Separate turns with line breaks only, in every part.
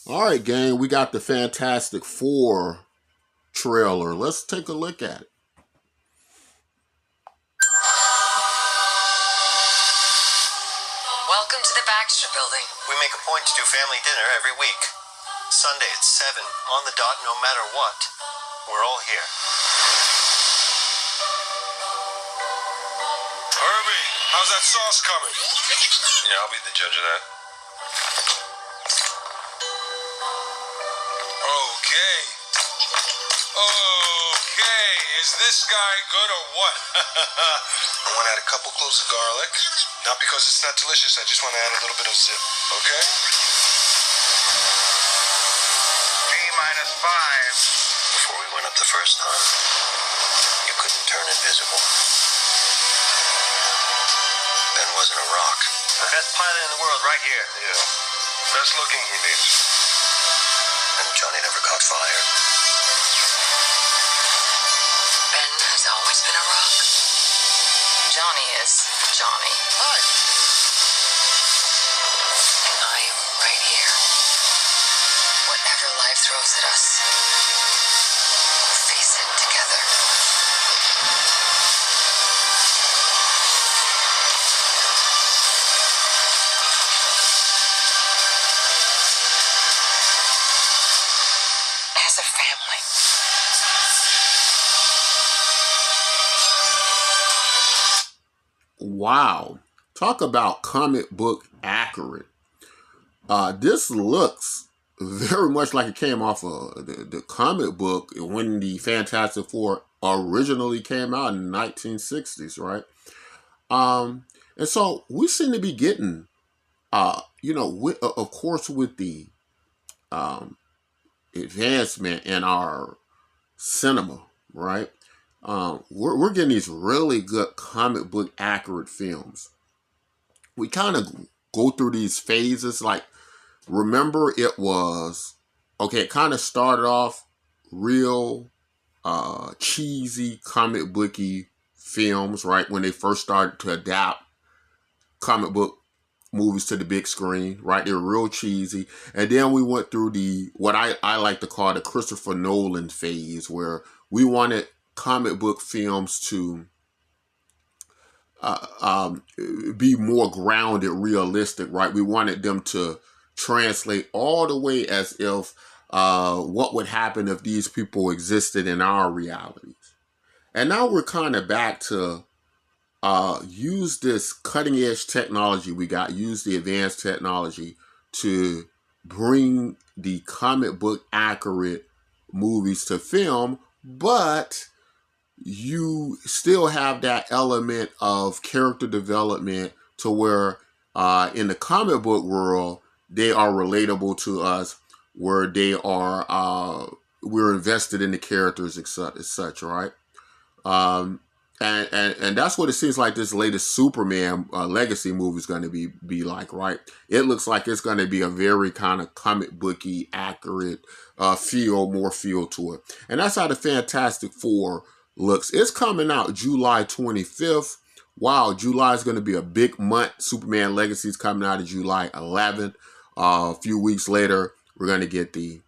All right, gang, we got the Fantastic Four trailer. Let's take a look at it.
Welcome to the Baxter Building.
We make a point to do family dinner every week. Sunday at 7, on the dot, no matter what. We're all here.
Herbie, how's that sauce coming?
Yeah, I'll be the judge of that.
Okay. Okay, is this guy good or what? I want to add a couple cloves of garlic. Not because it's not delicious, I just want to add a little bit of zip, okay?
T-5.
Before we went up the first time, you couldn't turn invisible. Ben wasn't a rock.
The best pilot in the world right here.
Yeah. Best looking he needs.
And Johnny never caught fire.
Ben has always been a rock. Johnny is Johnny.
Hi.
And I am right here. Whatever life throws at us, we'll face it together. As a family.
Wow. Talk about comic book accurate. This looks very much like it came off of the comic book when the Fantastic Four originally came out in the 1960s, right? And so we seem to be getting, of course, with the advancement in our cinema, right? We're getting these really good comic book accurate films. We kind of go through these phases. Like, remember, it kind of started off real cheesy comic booky films, right? When they first started to adapt comic book movies to the big screen, right? They were real cheesy. And then we went through what I like to call the Christopher Nolan phase, where we wanted comic book films to be more grounded, realistic, right? We wanted them to translate all the way as if what would happen if these people existed in our realities. And now we're kind of back to use this cutting edge technology we got, use the advanced technology to bring the comic book accurate movies to film, but you still have that element of character development to where in the comic book world, they are relatable to us, where they are, we're invested in the characters, et cetera, right? And that's what it seems like this latest Superman legacy movie is going to be like, right? It looks like it's going to be a very kind of comic booky, accurate more feel to it. And that's how the Fantastic Four looks. It's coming out July 25th. Wow, July is going to be a big month. Superman Legacy is coming out of July 11th. A few weeks later, we're going to get the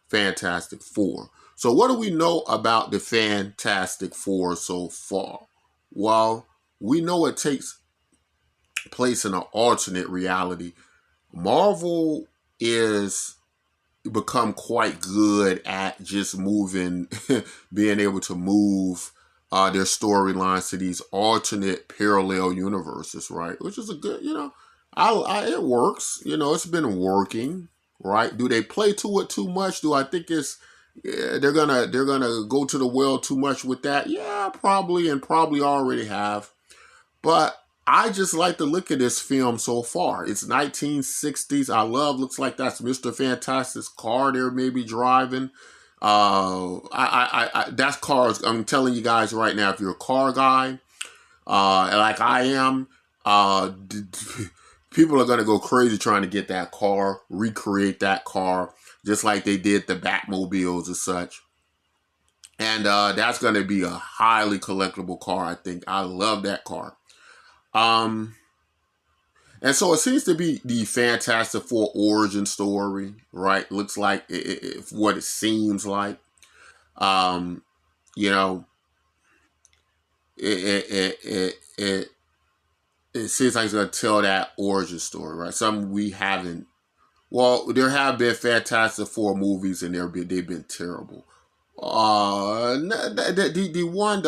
Fantastic Four. So what do we know about the Fantastic Four so far? Well, we know it takes place in an alternate reality. Marvel is become quite good at just moving, being able to move their storylines to these alternate parallel universes, right? Which is a good, it works. It's been working, right? Do they play to it too much? Do I think they're gonna go to the well too much with that? Yeah, probably, and probably already have. But I just like the look of this film so far. It's 1960s. Looks like that's Mr. Fantastic's car they're maybe driving. That's cars. I'm telling you guys right now, if you're a car guy, like I am, people are going to go crazy trying to get that car, recreate that car, just like they did the Batmobiles and such. And that's going to be a highly collectible car, I think. I love that car. And so it seems to be the Fantastic Four origin story, right? Looks like what it seems like. Um, you know, it seems like it's going to tell that origin story, right? Something we haven't. Well, there have been Fantastic Four movies, and they've been terrible. The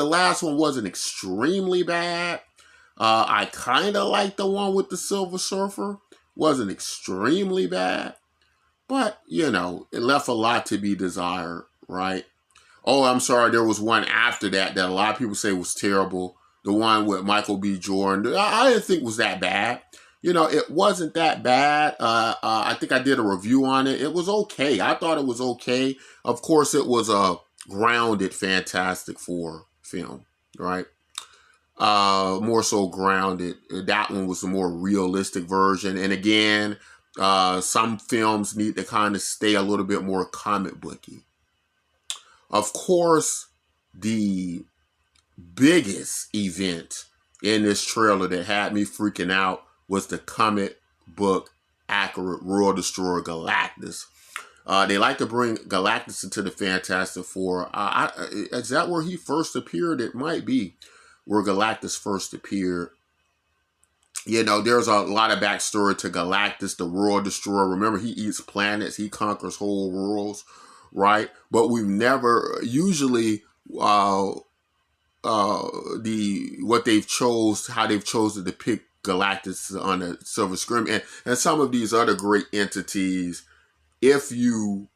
last one wasn't extremely bad. I kind of like the one with the Silver Surfer. Wasn't extremely bad, but it left a lot to be desired, right? Oh, I'm sorry, there was one after that a lot of people say was terrible. The one with Michael B. Jordan, I didn't think was that bad. It wasn't that bad. I think I did a review on it. It was okay. I thought it was okay. Of course, it was a grounded Fantastic Four film, right? More so grounded. That one was a more realistic version. And again, some films need to kind of stay a little bit more comic booky. Of course, the biggest event in this trailer that had me freaking out was the comic book accurate World Destroyer Galactus. They like to bring Galactus into the Fantastic Four. Is that where he first appeared? It might be where Galactus first appeared. There's a lot of backstory to Galactus, the World Destroyer. Remember, he eats planets. He conquers whole worlds, right? But we've never, usually, how they've chose to depict Galactus on the Silver Screen and some of these other great entities, if you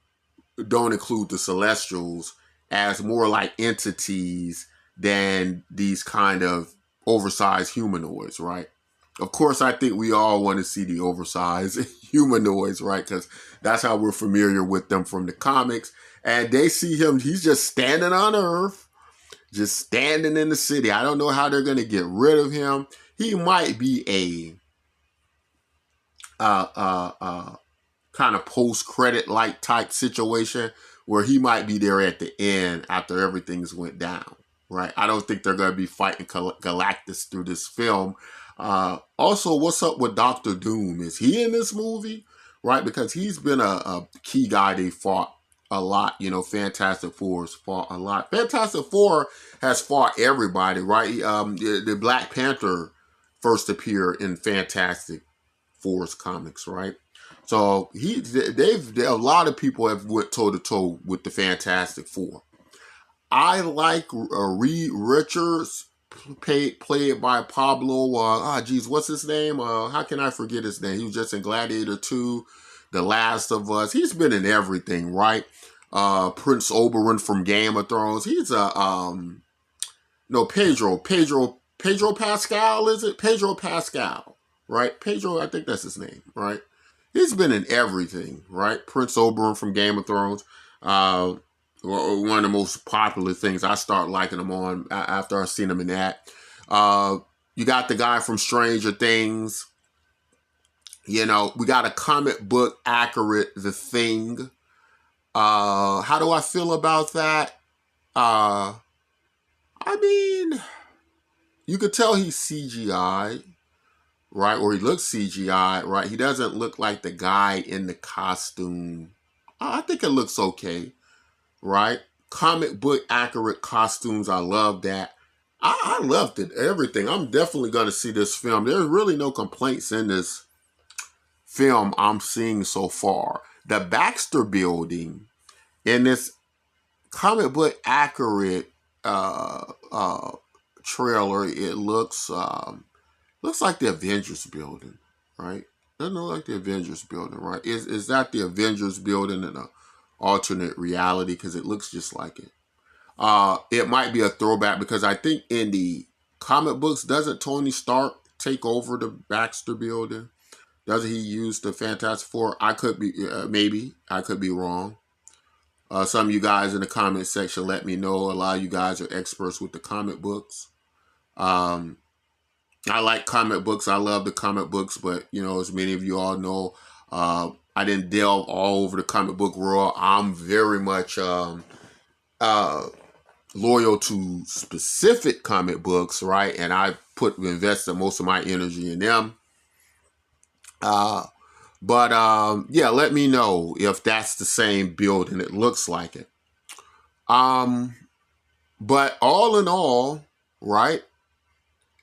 don't include the Celestials, as more like entities than these kind of oversized humanoids, right? Of course, I think we all want to see the oversized humanoids, right? Because that's how we're familiar with them from the comics. And they see him, he's just standing on Earth, just standing in the city. I don't know how they're going to get rid of him. He might be a kind of post-credit like type situation where he might be there at the end after everything's went down, right? I don't think they're going to be fighting Galactus through this film. Also, what's up with Doctor Doom? Is he in this movie, right? Because he's been a key guy they fought a lot. Fantastic Four's fought a lot. Fantastic Four has fought everybody, right? The Black Panther first appeared in Fantastic Four's comics, right? So a lot of people have went toe to toe with the Fantastic Four. I like Reed Richards, played by Pablo. What's his name? How can I forget his name? He was just in Gladiator 2, The Last of Us. He's been in everything, right? Prince Oberyn from Game of Thrones. He's Pedro Pascal, is it? Pedro Pascal, right? Pedro, I think that's his name, right? He's been in everything, right? Prince Oberyn from Game of Thrones. One of the most popular things. I start liking him on after I've seen him in that. You got the guy from Stranger Things. We got a comic book accurate The Thing. How do I feel about that? I mean, you could tell he's CGI, right? Or he looks CGI, right? He doesn't look like the guy in the costume. I think it looks okay, right? Comic book accurate costumes. I love that. I loved it. Everything. I'm definitely going to see this film. There's really no complaints in this film I'm seeing so far. The Baxter Building in this comic book accurate trailer, it looks like the Avengers building, right? Doesn't look like the Avengers building, right? Is that the Avengers building in an alternate reality? Because it looks just like it. It might be a throwback because I think in the comic books, doesn't Tony Stark take over the Baxter building? Doesn't he use the Fantastic Four? I could be, maybe. I could be wrong. Some of you guys in the comment section let me know. A lot of you guys are experts with the comic books. I like comic books. I love the comic books, but, as many of you all know, I didn't delve all over the comic book world. I'm very much loyal to specific comic books, right? And I invested most of my energy in them. Yeah, let me know if that's the same build and it looks like it. But all in all, right?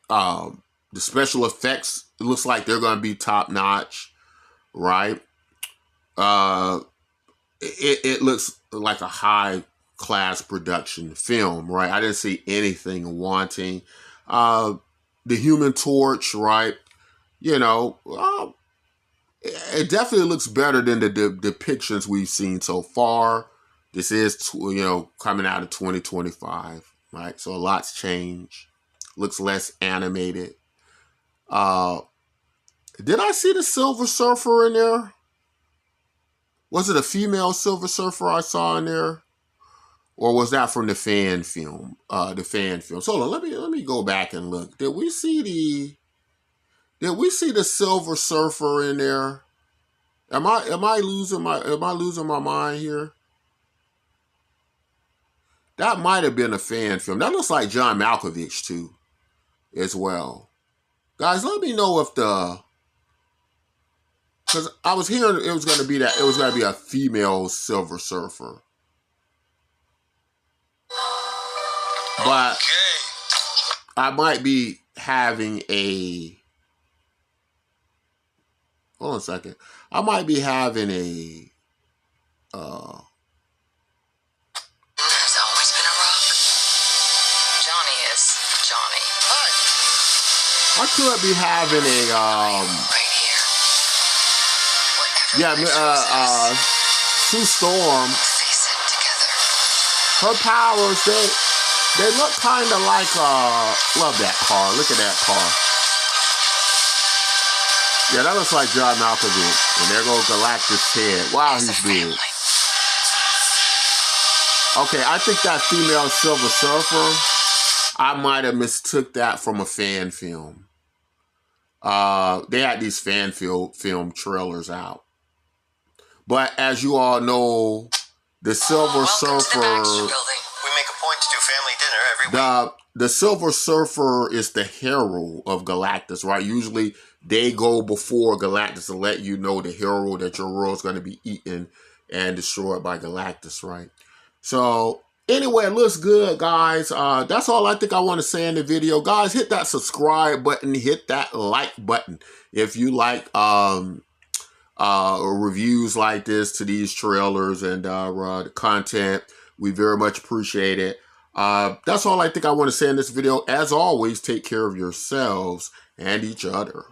The special effects, it looks like they're going to be top notch, right? It looks like a high class production film, right? I didn't see anything wanting. The Human Torch, right? You know, it definitely looks better than the depictions we've seen so far. This is, coming out of 2025, right? So a lot's changed. Looks less animated. Did I see the Silver Surfer in there? Was it a female Silver Surfer I saw in there? Or was that from the fan film? So let me go back and look. Did we see the Silver Surfer in there? Am I losing my mind here? That might have been a fan film. That looks like John Malkovich too, as well. Guys, let me know if because I was hearing it was going to be a female Silver Surfer. But I might be having hold on a second. I might be having
There's always been a rock. Johnny is Johnny.
I could be having
Right here. Whatever
Sue Storm.
face it together.
Her powers, they look kind of like, love that car. Look at that car. Yeah, that looks like John Malkovich. And there goes Galactus' head. Wow, he's big. Okay, I think that female Silver Surfer, I might have mistook that from a fan film. They had these fan film trailers out. But as you all know, the Silver Surfer...
We make a point to do family dinner every week.
The Silver Surfer is the hero of Galactus, right? Usually they go before Galactus to let you know the hero that your world's going to be eaten and destroyed by Galactus, right? So anyway, it looks good, guys. That's all I think I want to say in the video. Guys, hit that subscribe button. Hit that like button. If you like reviews like this to these trailers and the content, we very much appreciate it. That's all I think I want to say in this video. As always, take care of yourselves and each other.